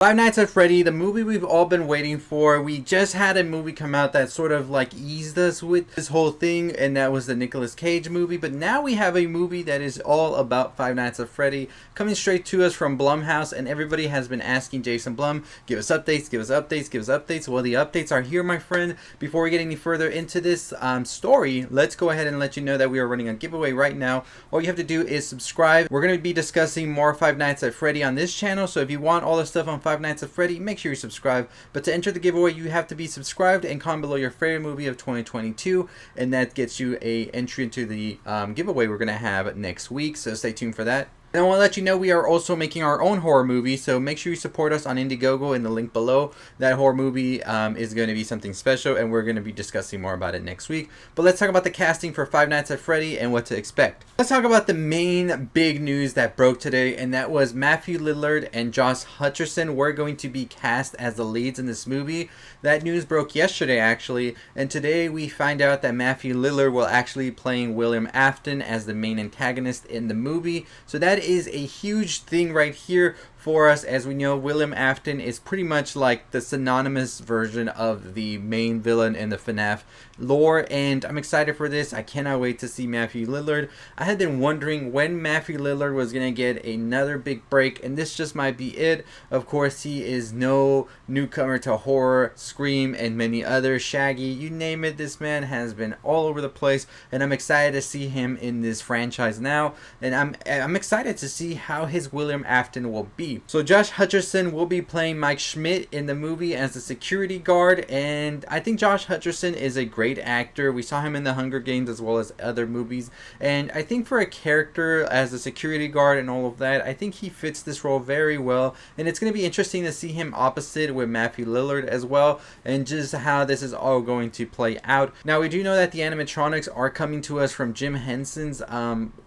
Five Nights at Freddy, the movie we've all been waiting for. We just had a movie come out that sort of like eased us with this whole thing, and that was the Nicolas Cage movie. But now we have a movie that is all about Five Nights at Freddy, coming straight to us from Blumhouse, and everybody has been asking Jason Blum, give us updates, give us updates, give us updates. Well, the updates are here, my friend. Before we get any further into this story, let's go ahead and let you know that we are running a giveaway right now. All you have to do is subscribe. We're going to be discussing more Five Nights at Freddy on this channel, so if you want all the stuff on Five Nights at Freddy, make sure you subscribe. But to enter the giveaway, you have to be subscribed and comment below your favorite movie of 2022, and that gets you a entry into the giveaway we're going to have next week, so stay tuned for that. And I want to let you know we are also making our own horror movie, so make sure you support us on Indiegogo in the link below. That horror movie is going to be something special, and we're going to be discussing more about it next week. But let's talk about the casting for Five Nights at Freddy and what to expect. Let's talk about the main big news that broke today, and that was Matthew Lillard and Josh Hutcherson were going to be cast as the leads in this movie. That news broke yesterday, actually, and today we find out that Matthew Lillard will actually be playing William Afton as the main antagonist in the movie. So that is a huge thing right here for us. As we know, William Afton is pretty much like the synonymous version of the main villain in the FNAF lore, and I'm excited for this. I cannot wait to see Matthew Lillard. I had been wondering when Matthew Lillard was going to get another big break, and this just might be it. Of course, he is no newcomer to horror, Scream, and many others. Shaggy, you name it, this man has been all over the place, and I'm excited to see him in this franchise now, and I'm excited to see how his William Afton will be. So Josh Hutcherson will be playing Mike Schmidt in the movie as the security guard, and I think Josh Hutcherson is a great actor. We saw him in the Hunger Games as well as other movies, and I think for a character as a security guard and all of that, I think he fits this role very well, and it's going to be interesting to see him opposite with Matthew Lillard as well, and just how this is all going to play out. Now, we do know that the animatronics are coming to us from Jim Henson's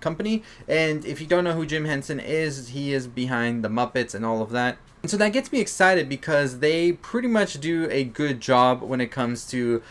company, and if you don't know who Jim Henson is, he is behind the Muppets and all of that. And so that gets me excited because they pretty much do a good job when it comes to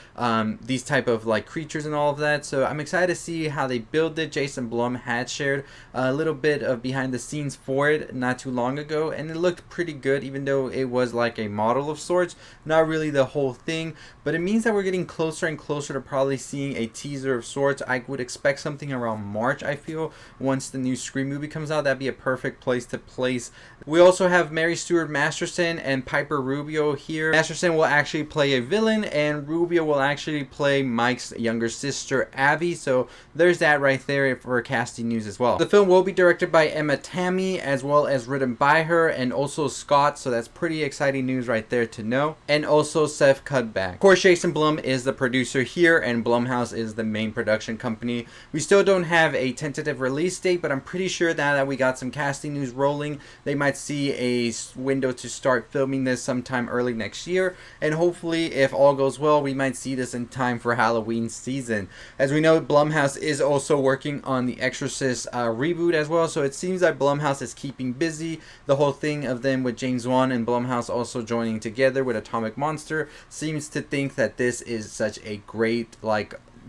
these type of like creatures and all of that. So I'm excited to see how they build it. Jason Blum had shared a little bit of behind the scenes for it not too long ago, and it looked pretty good, even though it was like a model of sorts, not really the whole thing. But it means that we're getting closer and closer to probably seeing a teaser of sorts. I would expect something around March, I feel, once the new Scream movie comes out. That'd be a perfect place to place. We also have Mary Stuart Masterson and Piper Rubio here. Masterson will actually play a villain, and Rubio will actually play Mike's younger sister, Abby. So there's that right there for casting news as well. The film will be directed by Emma Tammy, as well as written by her and also Scott. So that's pretty exciting news right there to know. And also Seth Cudback. Of course, Jason Blum is the producer here, and Blumhouse is the main production company. We still don't have a tentative release date, but I'm pretty sure now that we got some casting news rolling, they might see a window to start filming this sometime early next year, and hopefully, if all goes well, we might see this in time for Halloween season. As we know, Blumhouse is also working on the Exorcist reboot as well, so it seems like Blumhouse is keeping busy. The whole thing of them with James Wan and Blumhouse also joining together with Atomic Monster seems to think that this is such a great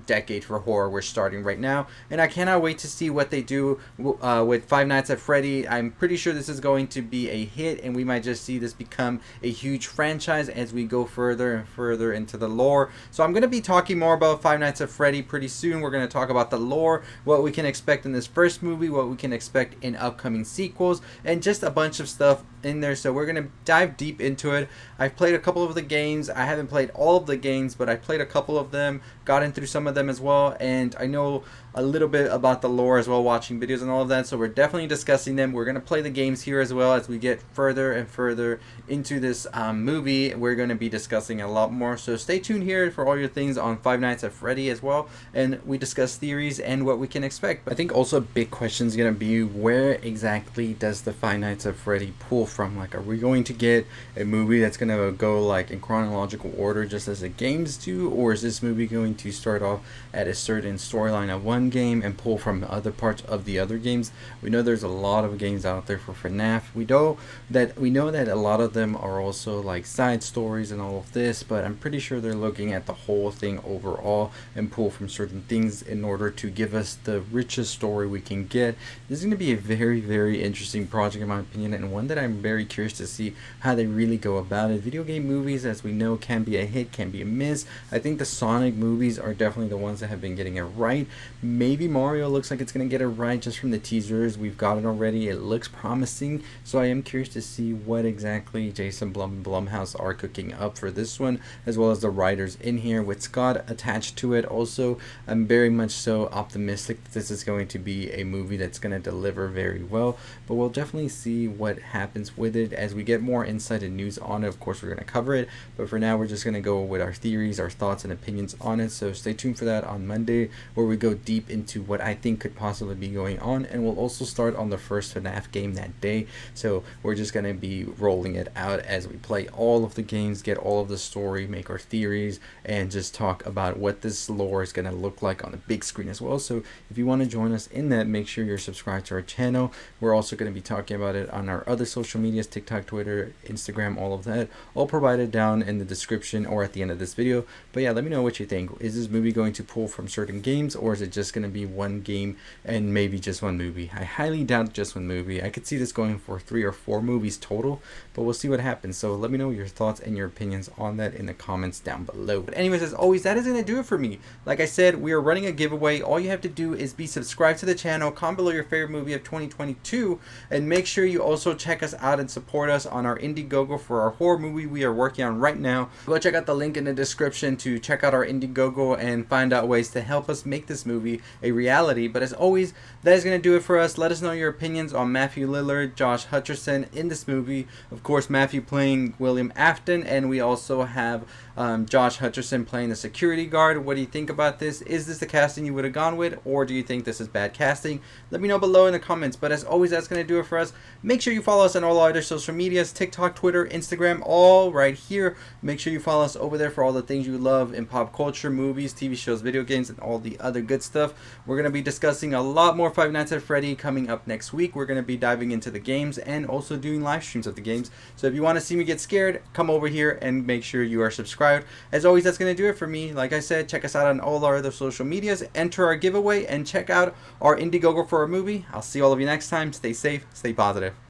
decade for horror we're starting right now, and I cannot wait to see what they do with Five Nights at Freddy. I'm pretty sure this is going to be a hit, and we might just see this become a huge franchise as we go further and further into the lore. So I'm going to be talking more about Five Nights at Freddy pretty soon. We're going to talk about the lore, what we can expect in this first movie, what we can expect in upcoming sequels, and just a bunch of stuff in there. So we're going to dive deep into it. I've played a couple of the games. I haven't played all of the games, but I played a couple of them, gotten through some of them as well, and I know a little bit about the lore as well, watching videos and all of that, so we're definitely discussing them. We're going to play the games here as well as we get further and further into this movie. We're going to be discussing a lot more, so stay tuned here for all your things on Five Nights at Freddy as well, and we discuss theories and what we can expect. I think also a big question is going to be, where exactly does the Five Nights at Freddy pull from? Like, are we going to get a movie that's going to go like in chronological order just as the games do, or is this movie going to start off at a certain storyline of one game and pull from other parts of the other games? We know there's a lot of games out there for FNAF. We know that a lot of them are also like side stories and all of this, but I'm pretty sure they're looking at the whole thing overall and pull from certain things in order to give us the richest story we can get. This is going to be a very, very interesting project in my opinion, and one that I'm very curious to see how they really go about it. Video game movies, as we know, can be a hit, can be a miss. I think the Sonic movies are definitely the ones that have been getting it right. Maybe Mario looks like it's going to get it right just from the teasers. We've got it already. It looks promising. So I am curious to see what exactly Jason Blum and Blumhouse are cooking up for this one, as well as the writers in here with Scott attached to it. Also, I'm very much so optimistic that this is going to be a movie that's going to deliver very well, but we'll definitely see what happens with it as we get more insight and news on it. Of course, we're going to cover it, but for now we're just going to go with our theories, our thoughts and opinions on it. So stay tuned for that on Monday, where we go deep into what I think could possibly be going on, and we'll also start on the first FNAF game that day. So we're just going to be rolling it out as we play all of the games, get all of the story, make our theories, and just talk about what this lore is going to look like on the big screen as well. So if you want to join us in that, make sure you're subscribed to our channel. We're also going to be talking about it on our other social medias, TikTok, Twitter, Instagram, all of that, all provided down in the description or at the end of this video. But yeah, let me know what you think. Is this movie going to pull from certain games, or is it just going to be one game and maybe just one movie? I highly doubt just one movie. I could see this going for 3 or 4 movies total, but we'll see what happens. So let me know your thoughts and your opinions on that in the comments down below. But anyways, as always, that is going to do it for me. Like I said, we are running a giveaway. All you have to do is be subscribed to the channel, comment below your favorite movie of 2022, and make sure you also check us out and support us on our Indiegogo for our horror movie we are working on right now. Go check out the link in the description to check out our Indiegogo and find out ways to help us make this movie a reality. But as always, that is going to do it for us. Let us know your opinions on Matthew Lillard, Josh Hutcherson in this movie. Of course, Matthew playing William Afton, and we also have Josh Hutcherson playing the security guard. What do you think about this? Is this the casting you would have gone with, or do you think this is bad casting? Let me know below in the comments. But as always, that's going to do it for us. Make sure you follow us on all our other social medias, TikTok, Twitter, Instagram, all right here. Make sure you follow us over there for all the things you love in pop culture, movies, TV shows, video games, and all the other good stuff. We're going to be discussing a lot more Five Nights at Freddy coming up next week. We're going to be diving into the games and also doing live streams of the games. So if you want to see me get scared, come over here and make sure you are subscribed. As always, that's going to do it for me. Like I said, check us out on all our other social medias, enter our giveaway, and check out our Indiegogo for our movie. I'll see all of you next time. Stay safe, stay positive.